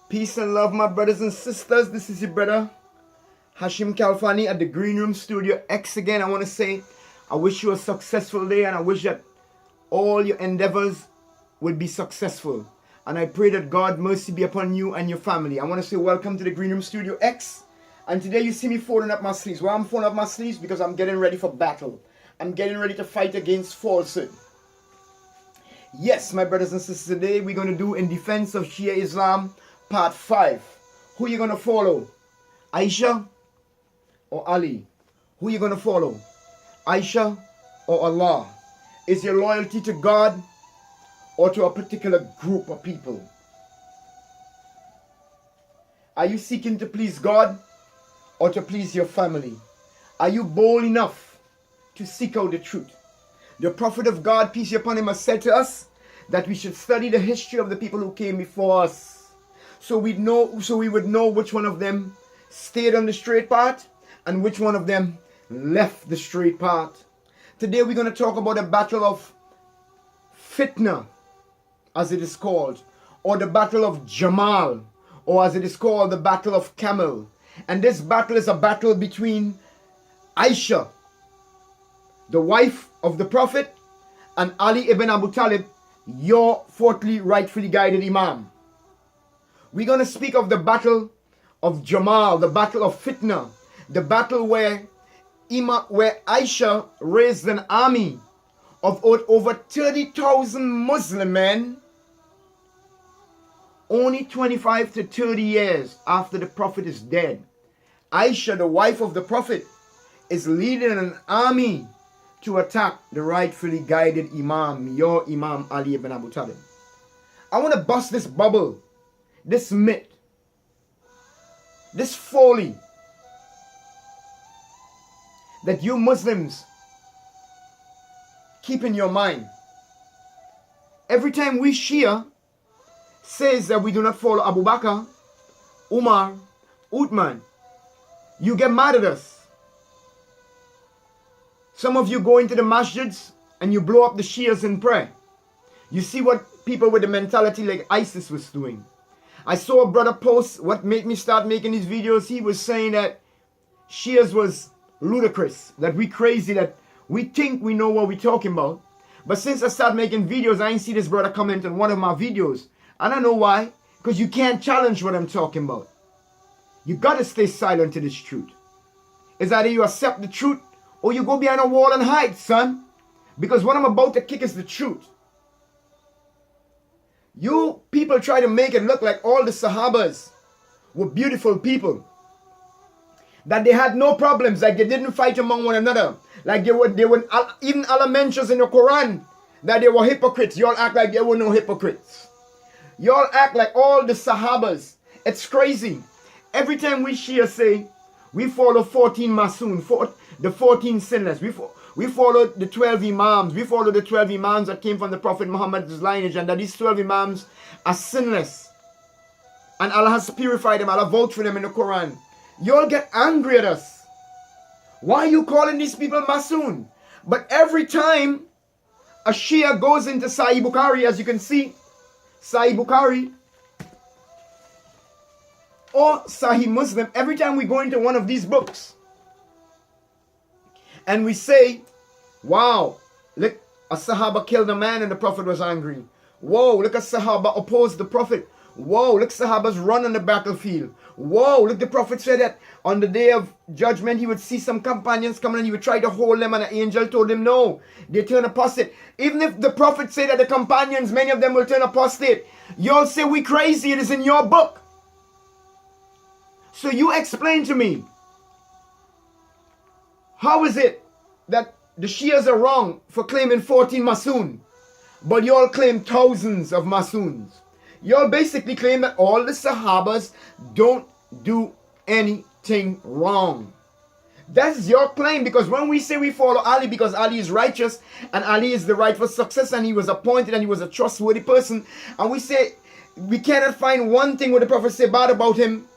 Peace and love, my brothers and sisters. This is your brother Hashim Kalfani at the Green Room Studio X again. I want to say I wish you a successful day, and I wish that all your endeavors would be successful. And I pray that God's mercy be upon you and your family. I want to say welcome to the Green Room Studio X. And today you see me folding up my sleeves. Why I'm folding up my sleeves? Because I'm getting ready for battle. I'm getting ready to fight against falsehood. Yes, my brothers and sisters, today we're going to do In Defense of Shia Islam, Part 5. Who you going to follow? Aisha or Ali? Who you going to follow? Aisha or Allah? Is your loyalty to God or to a particular group of people? Are you seeking to please God or to please your family? Are you bold enough to seek out the truth? The prophet of God, peace be upon him, has said to us that we should study the history of the people who came before us, so we would know which one of them stayed on the straight path and which one of them left the straight path. Today we're going to talk about the battle of Fitna, as it is called, or the battle of Jamal, or as it is called, the battle of Camel. And this battle is a battle between Aisha, the wife of the Prophet, and Ali ibn Abu Talib, your fourthly rightfully guided Imam. We're going to speak of the battle of Jamal, the battle of Fitna, the battle where Aisha raised an army of over 30,000 Muslim men only 25 to 30 years after the Prophet is dead. Aisha, the wife of the Prophet, is leading an army to attack the rightfully guided Imam, your Imam Ali ibn Abu Talib. I want to bust this bubble, this myth, this folly that you Muslims keep in your mind. Every time we Shia says that we do not follow Abu Bakr, Umar, Uthman, you get mad at us. Some of you go into the masjids and you blow up the Shias in prayer. You see what people with the mentality like ISIS was doing. I saw a brother post, what made me start making these videos. He was saying that Shias was ludicrous, that we crazy, that we think we know what we're talking about. But since I started making videos, I ain't see this brother comment on one of my videos. I don't know why, because you can't challenge what I'm talking about. You got to stay silent to this truth. It's either you accept the truth or you go behind a wall and hide, son. Because what I'm about to kick is the truth. You people try to make it look like all the Sahabas were beautiful people, that they had no problems, like they didn't fight among one another, like they were even Allah mentions in the Quran that they were hypocrites. Y'all act like there were no hypocrites. Y'all act like all the Sahabas. It's crazy. Every time we Shia say we follow 14 Masoon, the 14 sinless, we follow the 12 Imams, we follow the 12 Imams that came from the Prophet Muhammad's lineage, and that these 12 Imams are sinless. And Allah has purified them, Allah vouched for them in the Quran. Y'all get angry at us. Why are you calling these people Masoon? But every time a Shia goes into Sahih Bukhari, as you can see, Sahih Bukhari or Sahih Muslim, every time we go into one of these books and we say, wow, look, a Sahaba killed a man and the Prophet was angry. Whoa, look, a Sahaba opposed the Prophet. Whoa, look, Sahabas run on the battlefield. Whoa, look, the Prophet said that on the day of judgment he would see some companions coming and he would try to hold them, and an angel told him no, they turn apostate. Even if the Prophet said that the companions, many of them will turn apostate, y'all say we crazy, it is in your book. So you explain to me, how is it that the Shias are wrong for claiming 14 Masoon, but y'all claim thousands of Masoons? Y'all basically claim that all the Sahabas don't do anything wrong. That's your claim, because when we say we follow Ali because Ali is righteous and Ali is the rightful successor and he was appointed and he was a trustworthy person, and we say we cannot find one thing where the Prophet said bad about him.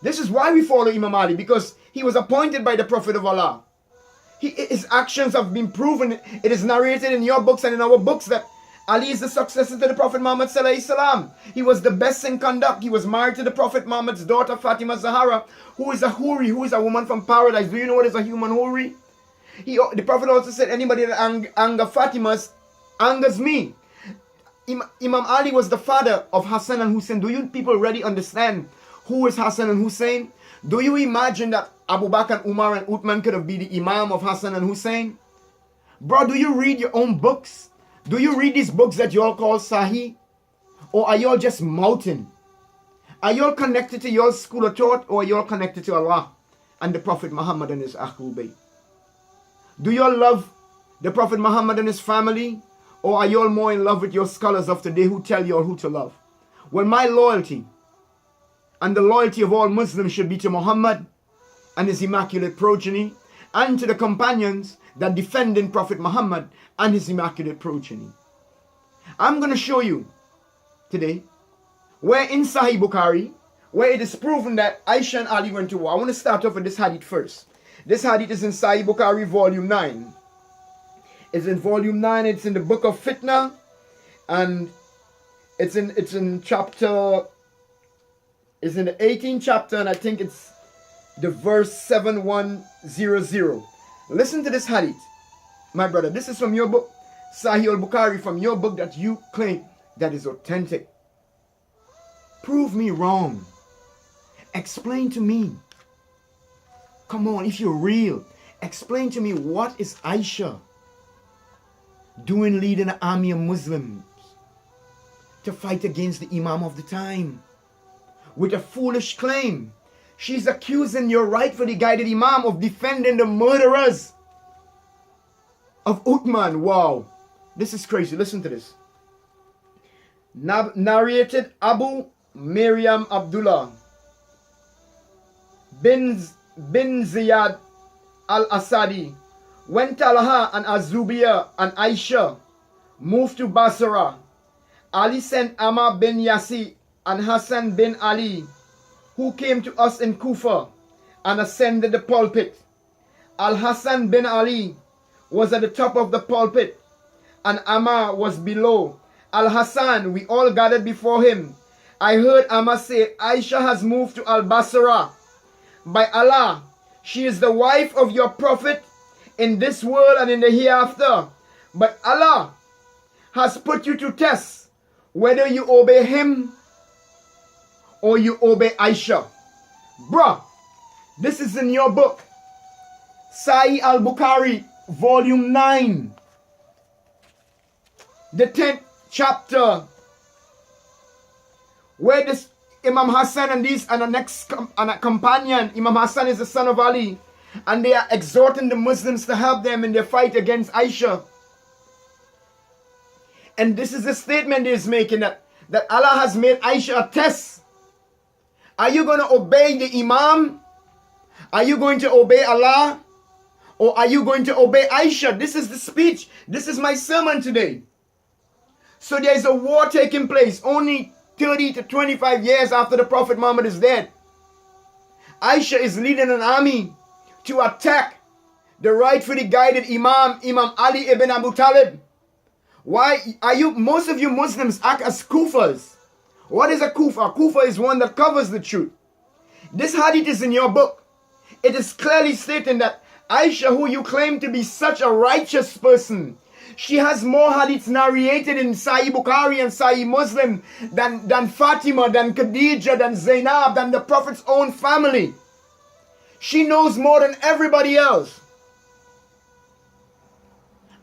This is why we follow Imam Ali, because he was appointed by the Prophet of Allah. His actions have been proven. It is narrated in your books and in our books that Ali is the successor to the Prophet Muhammad sallallahu alaihi wasallam. He was the best in conduct. He was married to the Prophet Muhammad's daughter Fatima Zahara, who is a huri, who is a woman from paradise. Do you know what is a human huri? The Prophet also said, anybody that anger Fatima's angers me. Imam Ali was the father of Hassan and Hussein. Do you people really understand who is Hassan and Hussein? Do you imagine that Abu Bakr, Umar and Uthman could have been the Imam of Hassan and Hussein? Bro, do you read your own books? Do you read these books that you all call Sahih? Or are you all just mouthing? Are you all connected to your school of thought, or are you all connected to Allah and the Prophet Muhammad and his Ahlul Bayt? Do you all love the Prophet Muhammad and his family? Or are you all more in love with your scholars of today who tell you all who to love? Well, my loyalty and the loyalty of all Muslims should be to Muhammad and his immaculate progeny, and to the companions that defended Prophet Muhammad and his immaculate progeny. I'm going to show you today where in Sahih Bukhari, where it is proven that Aisha and Ali went to war. I want to start off with this hadith first. This hadith is in Sahih Bukhari volume 9. It's in volume 9, it's in the book of Fitna, and it's in chapter, it's in the 18th chapter, and I think it's the verse 7100. Listen to this hadith, my brother. This is from your book, Sahih al-Bukhari, from your book that you claim that is authentic. Prove me wrong. Explain to me. Come on, if you're real, explain to me, what is Aisha doing leading an army of Muslims to fight against the Imam of the time with a foolish claim? She's accusing your rightfully guided Imam of defending the murderers of Uthman. Wow, this is crazy. Listen to this. Narrated Abu Miriam Abdullah bin Ziyad al-Asadi, when Talha and Azubiya and Aisha moved to Basra, Ali sent Ammar bin Yasir and Hassan bin Ali, who came to us in Kufa and ascended the pulpit. Al-Hassan bin Ali was at the top of the pulpit and Ammar was below. Al-Hassan, we all gathered before him. I heard Ammar say, Aisha has moved to Al-Basra. By Allah, she is the wife of your prophet in this world and in the hereafter. But Allah has put you to test whether you obey him or you obey Aisha. Bruh, this is in your book, Sahih al-Bukhari, volume 9. The 10th chapter, where this Imam Hassan and the next companion, Imam Hassan is the son of Ali, and they are exhorting the Muslims to help them in their fight against Aisha. And this is the statement he is making, that Allah has made Aisha a test. Are you going to obey the Imam? Are you going to obey Allah? Or are you going to obey Aisha? This is the speech. This is my sermon today. So there is a war taking place only 30 to 25 years after the Prophet Muhammad is dead. Aisha is leading an army to attack the rightfully guided Imam Ali ibn Abu Talib. Why are you, most of you Muslims act as kufas? What is a kufa? A kufa is one that covers the truth. This hadith is in your book. It is clearly stating that Aisha, who you claim to be such a righteous person, she has more hadiths narrated in Sahih Bukhari and Sahih Muslim than Fatima, than Khadija, than Zainab, than the Prophet's own family. She knows more than everybody else.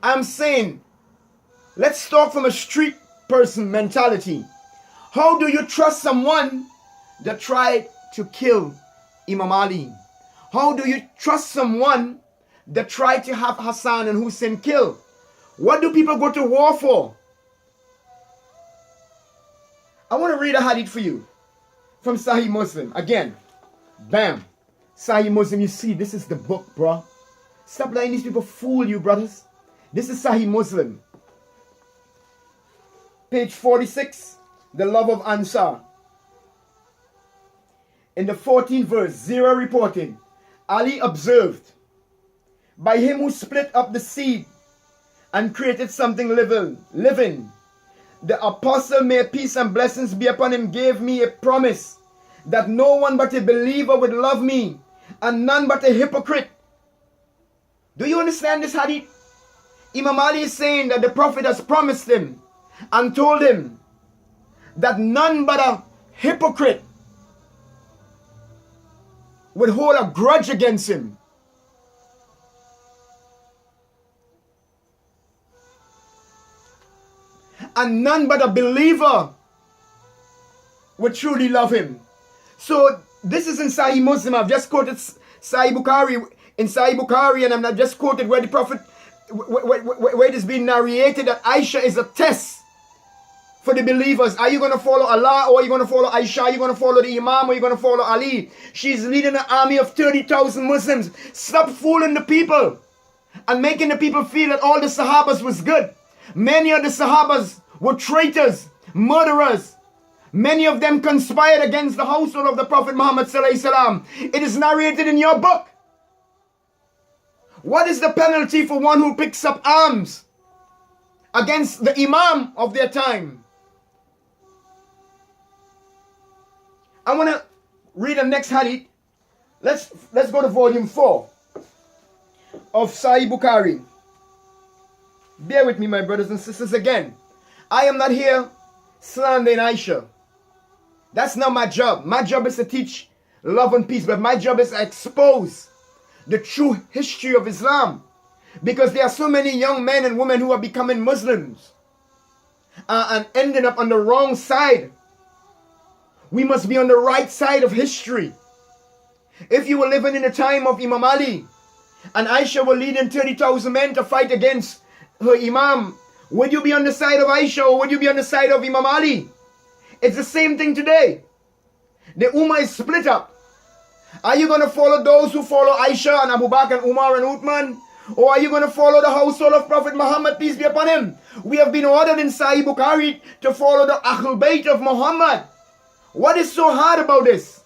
I'm saying, let's talk from a street person mentality. How do you trust someone that tried to kill Imam Ali? How do you trust someone that tried to have Hassan and Hussein killed? What do people go to war for? I want to read a hadith for you from Sahih Muslim. Again, bam. Sahih Muslim, you see, this is the book, bro. Stop letting these people fool you, brothers. This is Sahih Muslim. Page 46, the love of Ansar. In the 14th verse, 0 reporting, Ali observed, by him who split up the seed and created something living, the apostle, may peace and blessings be upon him, gave me a promise that no one but a believer would love me and none but a hypocrite. Do you understand this hadith? Imam Ali is saying that the Prophet has promised him and told him that none but a hypocrite would hold a grudge against him. And none but a believer would truly love him. So this is in Sahih Muslim. I've just quoted Sahih Bukhari. In Sahih Bukhari, and I've just quoted where the Prophet, where it is being narrated that Aisha is a test for the believers. Are you going to follow Allah, or are you going to follow Aisha? Are you going to follow the Imam, or are you going to follow Ali? She's leading an army of 30,000 Muslims. Stop fooling the people and making the people feel that all the Sahabas was good. Many of the Sahabas were traitors, murderers. Many of them conspired against the household of the Prophet Muhammad sallallahu alaihi wasallam. It is narrated in your book. What is the penalty for one who picks up arms against the Imam of their time? I want to read the next hadith. Let's go to volume 4 of Sahih Bukhari. Bear with me, my brothers and sisters, again. I am not here slandering Aisha. That's not my job. My job is to teach love and peace, but my job is to expose the true history of Islam, because there are so many young men and women who are becoming Muslims and ending up on the wrong side. We must be on the right side of history. If you were living in the time of Imam Ali and Aisha were leading 30,000 men to fight against her Imam, would you be on the side of Aisha, or would you be on the side of Imam Ali? It's the same thing today. The Ummah is split up. Are you going to follow those who follow Aisha and Abu Bakr and Umar and Uthman? Or are you going to follow the household of Prophet Muhammad, peace be upon him? We have been ordered in Sahih Bukhari to follow the Ahlul Bayt of Muhammad. What is so hard about this?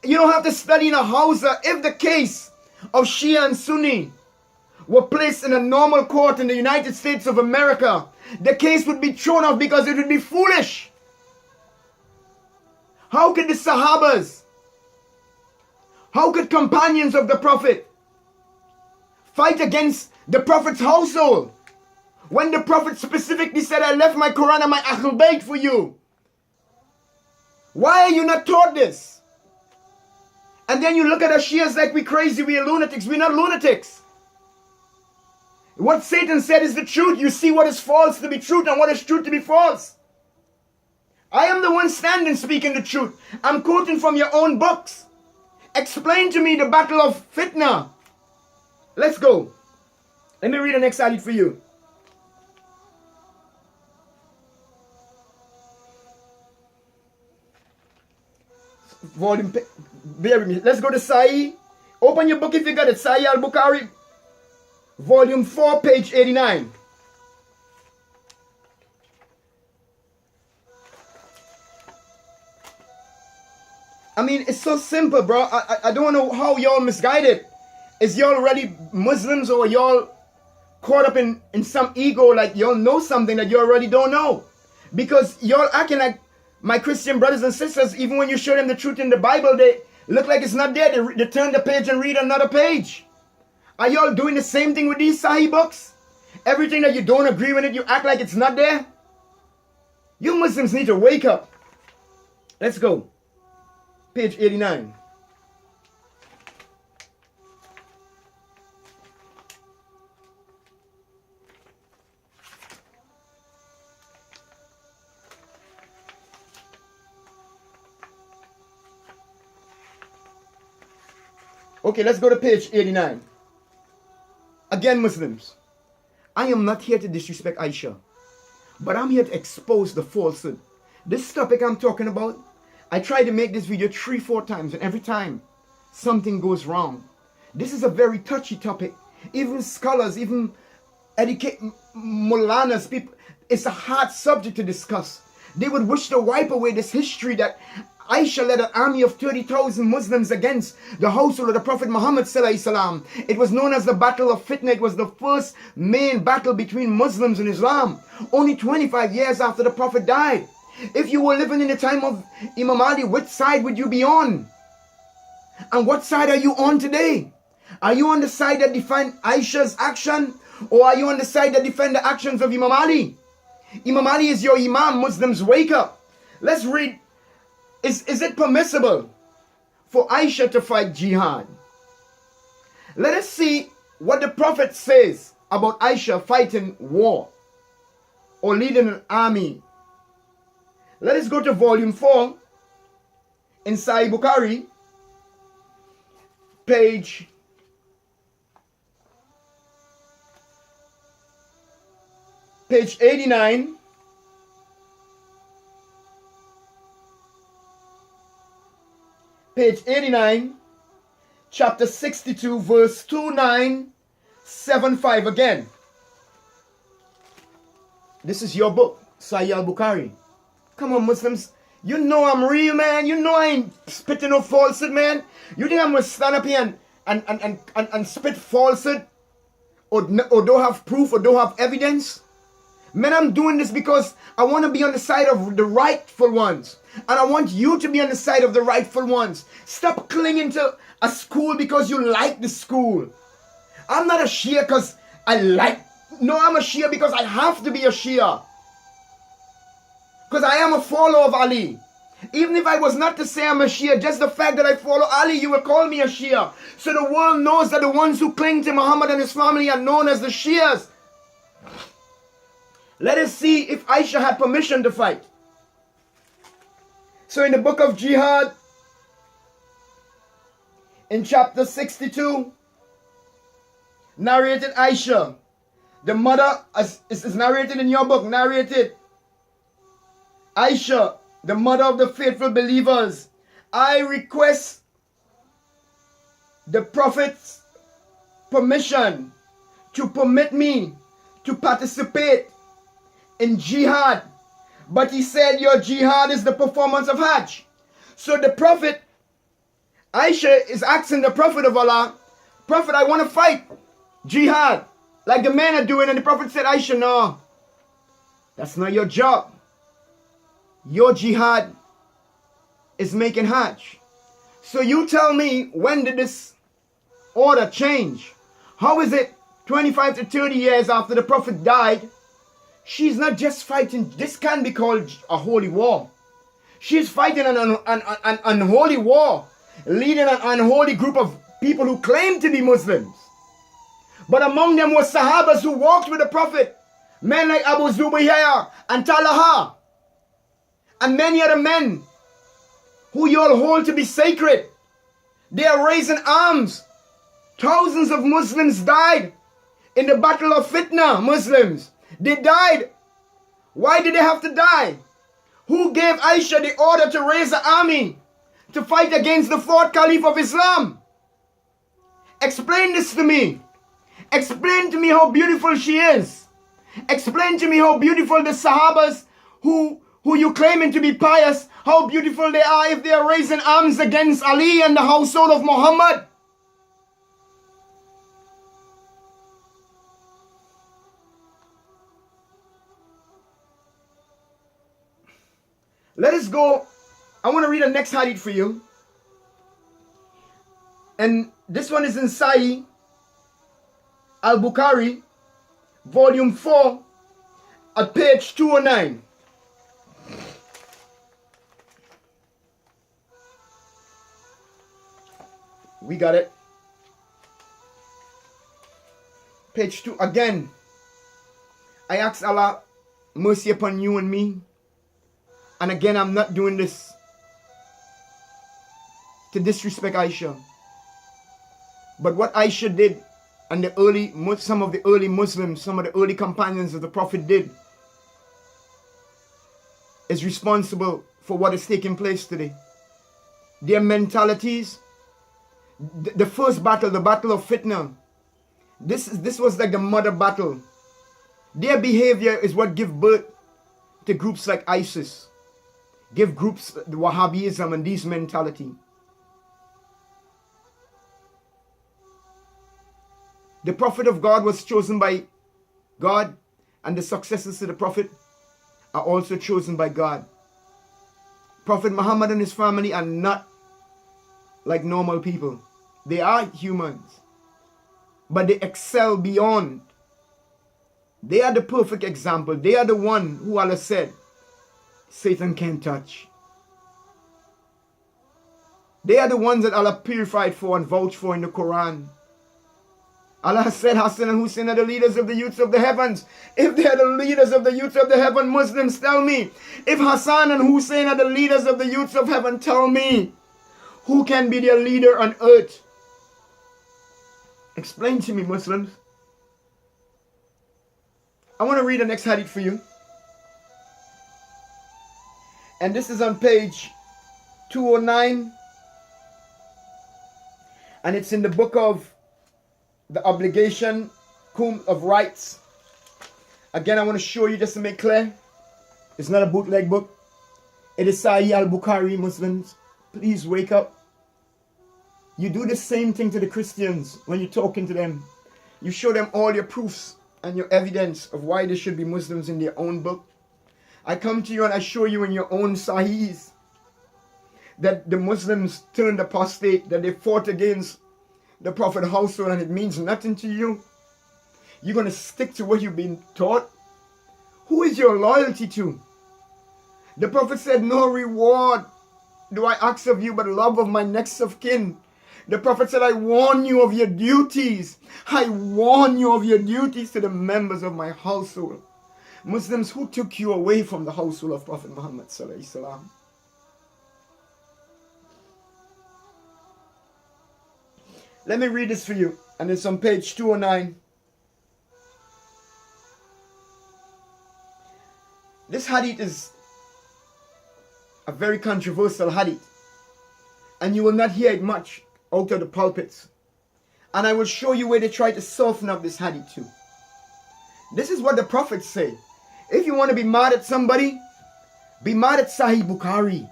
You don't have to study in a house. If the case of Shia and Sunni were placed in a normal court in the United States of America, the case would be thrown off because it would be foolish. How could the Sahabas, how could companions of the Prophet fight against the Prophet's household when the Prophet specifically said, I left my Quran and my Ahlul Bayt for you? Why are you not taught this? And then you look at us Shias like we're crazy, we're lunatics. We're not lunatics. What Satan said is the truth. You see what is false to be truth and what is truth to be false. I am the one standing speaking the truth. I'm quoting from your own books. Explain to me the battle of fitna. Let's go. Let me read the next hadith for you. Volume, bear with me. Let's go to Sahih. Open your book if you got it. Sahih al-Bukhari, volume 4, page 89. I mean, it's so simple, bro. I don't know how y'all misguided. Is y'all already Muslims, or y'all caught up in some ego, like y'all know something that you already don't know? Because y'all acting like my Christian brothers and sisters, even when you show them the truth in the Bible, they look like it's not there. They turn the page and read another page. Are y'all doing the same thing with these Sahih books? Everything that you don't agree with it, you act like it's not there? You Muslims need to wake up. Let's go. Page 89. Okay, let's go to page 89. Again, Muslims, I am not here to disrespect Aisha, but I'm here to expose the falsehood. This topic I'm talking about, I tried to make this video 3-4 times, and every time something goes wrong. This is a very touchy topic. Even scholars, even Mulanas, people, it's a hard subject to discuss. They would wish to wipe away this history that Aisha led an army of 30,000 Muslims against the household of the Prophet Muhammad sallallahu alaihi wasallam. It was known as the Battle of Fitna. It was the first main battle between Muslims and Islam, only 25 years after the Prophet died. If you were living in the time of Imam Ali, which side would you be on? And what side are you on today? Are you on the side that defend Aisha's action, or are you on the side that defend the actions of Imam Ali? Imam Ali is your Imam. Muslims, wake up. Let's read. Is it permissible for Aisha to fight jihad? Let us see what the Prophet says about Aisha fighting war or leading an army. Let us go to volume 4 in Sahih Bukhari, page 89. Page 89, chapter 62, verse 2975 again. This is your book, Sahih al-Bukhari. Come on, Muslims. You know I'm real, man. You know I ain't spitting no falsehood, man. You think I'm going to stand up here and spit falsehood? Or don't have proof or don't have evidence? Man, I'm doing this because I want to be on the side of the rightful ones. And I want you to be on the side of the rightful ones. Stop clinging to a school because you like the school. I'm not a Shia because I like. No, I'm a Shia because I have to be a Shia. Because I am a follower of Ali. Even if I was not to say I'm a Shia, just the fact that I follow Ali, you will call me a Shia. So the world knows that the ones who cling to Muhammad and his family are known as the Shias. Let us see if Aisha had permission to fight. So in the book of Jihad, in chapter 62, narrated Aisha, the mother, as is narrated in your book, narrated Aisha, the mother of the faithful believers, I request the Prophet's permission to permit me to participate in jihad. But he said your jihad is the performance of Hajj. So the Prophet, Aisha is asking the Prophet of Allah, Prophet, I want to fight jihad like the men are doing. And the Prophet said, Aisha, no, that's not your job. Your jihad is making Hajj. So you tell me, when did this order change? How is it 25 to 30 years after the Prophet died, she's not just fighting, this can be called a holy war. She's fighting an unholy war, leading an unholy group of people who claim to be Muslims. But among them were Sahabas who walked with the Prophet, men like Abu Zubayr and Talha, and many other men who you all hold to be sacred. They are raising arms. Thousands of Muslims died in the battle of Fitna. Muslims, they died. Why did they have to die? Who gave Aisha the order to raise an army to fight against the fourth caliph of Islam? Explain this to me. Explain to me how beautiful she is. Explain to me how beautiful the Sahabas who you claiming to be pious, how beautiful they are if they are raising arms against Ali and the household of Muhammad. Let us go. I want to read the next hadith for you. And this one is in Sahih al-Bukhari, volume 4, at page 209. We got it. Page 2. Again, I ask Allah mercy upon you and me. And again, I'm not doing this to disrespect Aisha. But what Aisha did, and some of the early Muslims, some of the early companions of the Prophet did, is responsible for what is taking place today. Their mentalities, the first battle, the battle of Fitna, this was like the mother battle. Their behavior is what gives birth to groups like ISIS. give groups the Wahhabism and this mentality. The prophet of God was chosen by God, and the successors to the prophet are also chosen by God. Prophet Muhammad and his family are not like normal people. They are humans, but they excel beyond. They are the perfect example. They are the one who Allah said Satan can't touch. They are the ones that Allah purified for and vouched for in the Quran. Allah said Hassan and Hussein are the leaders of the youths of the heavens. If they are the leaders of the youths of the heaven, Muslims, tell me. If Hassan and Hussein are the leaders of the youths of heaven, tell me. Who can be their leader on earth? Explain to me, Muslims. I want to read the next hadith for you. And this is on page 209. And it's in the book of the obligation of rights. Again, I want to show you just to make clear. It's not a bootleg book. It is Sahih al-Bukhari. Muslims, please wake up. You do the same thing to the Christians when you're talking to them. You show them all your proofs and your evidence of why they should be Muslims in their own book. I come to you and I show you in your own Sahihs that the Muslims turned apostate, that they fought against the Prophet household and it means nothing to you. You're going to stick to what you've been taught. Who is your loyalty to? The Prophet said, no reward do I ask of you but love of my next of kin. The Prophet said, I warn you of your duties. I warn you of your duties to the members of my household. Muslims, who took you away from the household of Prophet Muhammad sallallahu alaihi wasallam? Let me read this for you. And it's on page 209. This hadith is a very controversial hadith. And you will not hear it much out of the pulpits. And I will show you where they try to soften up this hadith too. This is what the prophets say. If you want to be mad at somebody, be mad at Sahih Bukhari.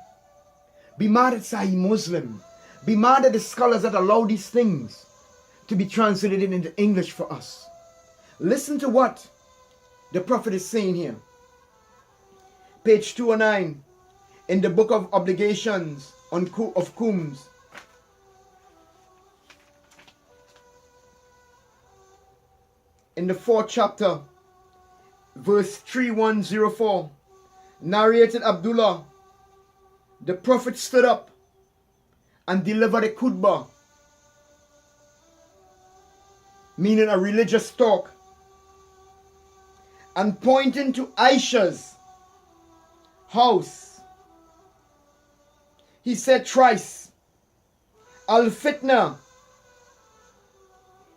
Be mad at Sahih Muslim. Be mad at the scholars that allow these things to be translated into English for us. Listen to what the Prophet is saying here. Page 209 in the book of obligations of Qums. In the 4th chapter, verse 3104, narrated Abdullah, the Prophet stood up and delivered a khutbah, meaning a religious talk, and pointing to Aisha's house, he said thrice, Al-Fitna,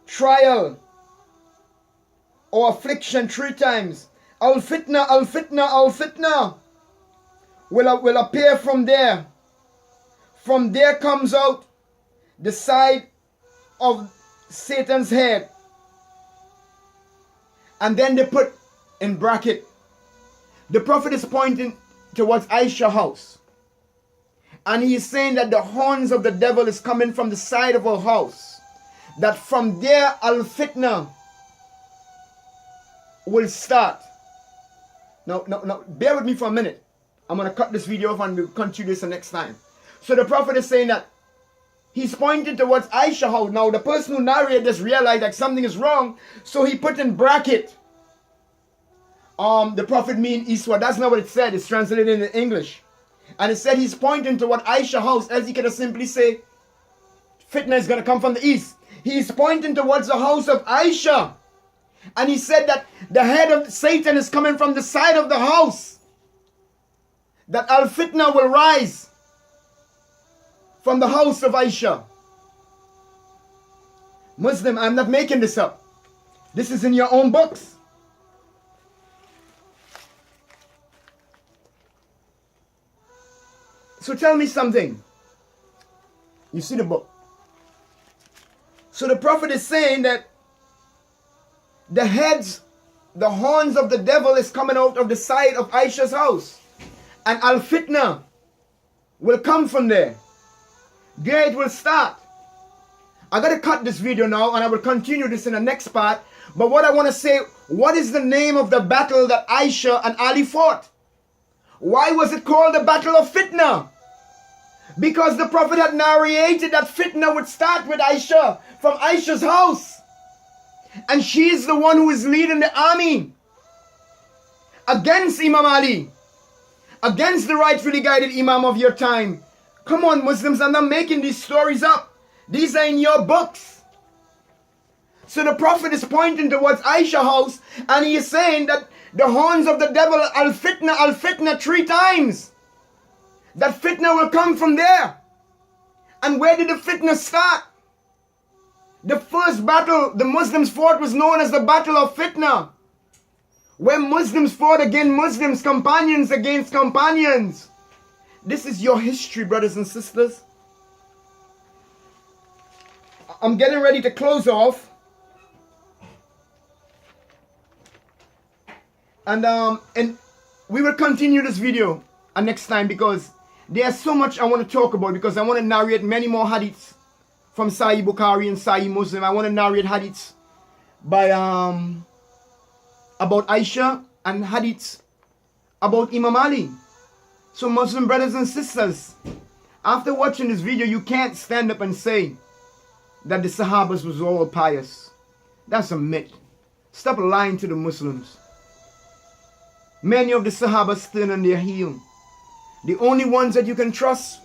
trial or affliction 3 times. Al-Fitna, Al-Fitna, Al-Fitna will appear from there. From there comes out the side of Satan's head. And then they put in bracket, the Prophet is pointing towards Aisha's house. And he is saying that the horns of the devil is coming from the side of her house. That from there Al-Fitna will start. Now, bear with me for a minute. I'm going to cut this video off and we'll continue this the next time. So the Prophet is saying that he's pointing towards Aisha's house. Now the person who narrated this realized that something is wrong. So he put in bracket, the Prophet mean eastward. That's not what it said. It's translated in English. And it said he's pointing toward Aisha's house, as he could have simply say, fitna is going to come from the east. He's pointing towards the house of Aisha. And he said that the head of Satan is coming from the side of the house. That Al-Fitna will rise from the house of Aisha. Muslim, I'm not making this up. This is in your own books. So tell me something. You see the book. So the Prophet is saying that the horns of the devil is coming out of the side of Aisha's house. And Al-Fitna will come from there. There it will start. I gotta cut this video now and I will continue this in the next part. But what I want to say, what is the name of the battle that Aisha and Ali fought? Why was it called the Battle of Fitna? Because the Prophet had narrated that fitna would start with Aisha, from Aisha's house. And she is the one who is leading the army against Imam Ali, against the rightfully guided Imam of your time. Come on, Muslims, I'm not making these stories up. These are in your books. So the Prophet is pointing towards Aisha's house and he is saying that the horns of the devil, al-fitna 3 times. That fitna will come from there. And where did the fitna start? The first battle the Muslims fought was known as the Battle of Fitna, where Muslims fought against Muslims, companions against companions. This is your history, brothers and sisters. I'm getting ready to close off. And we will continue this video next time because there's so much I want to talk about, because I want to narrate many more hadiths from Sahih Bukhari and Sahih Muslim. I want to narrate hadiths by about Aisha and hadiths about Imam Ali. So Muslim brothers and sisters, after watching this video, you can't stand up and say that the Sahabas was all pious. That's a myth. Stop lying to the Muslims. Many of the Sahabas stood on their heel. The only ones that you can trust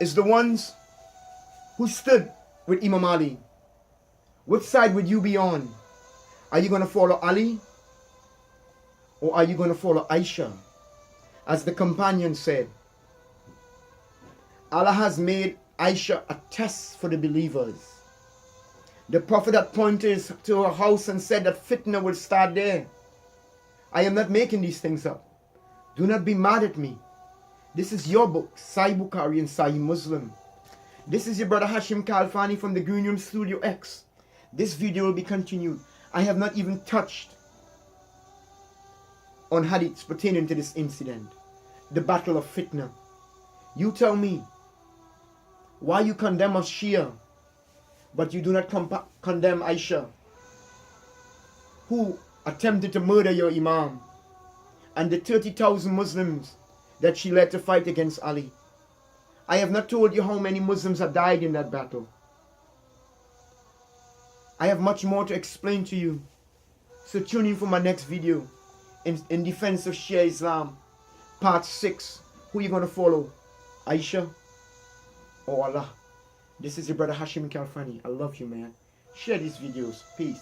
is the ones who stood with Imam Ali. Which side would you be on? Are you going to follow Ali? Or are you going to follow Aisha? As the companion said, Allah has made Aisha a test for the believers. The Prophet had pointed to her house and said that fitna will start there. I am not making these things up. Do not be mad at me. This is your book, Sahih Bukhari and Sahih Muslim. This is your brother Hashim Kalfani from the Green Room Studio X. This video will be continued. I have not even touched on hadiths pertaining to this incident, the Battle of Fitna. You tell me, why you condemn us Shia, but you do not condemn Aisha, who attempted to murder your Imam, and the 30,000 Muslims that she led to fight against Ali. I have not told you how many Muslims have died in that battle. I have much more to explain to you. So tune in for my next video in defense of Shia Islam, part 6. Who are you going to follow? Aisha or Allah? This is your brother Hashim Kalfani. I love you, man. Share these videos. Peace.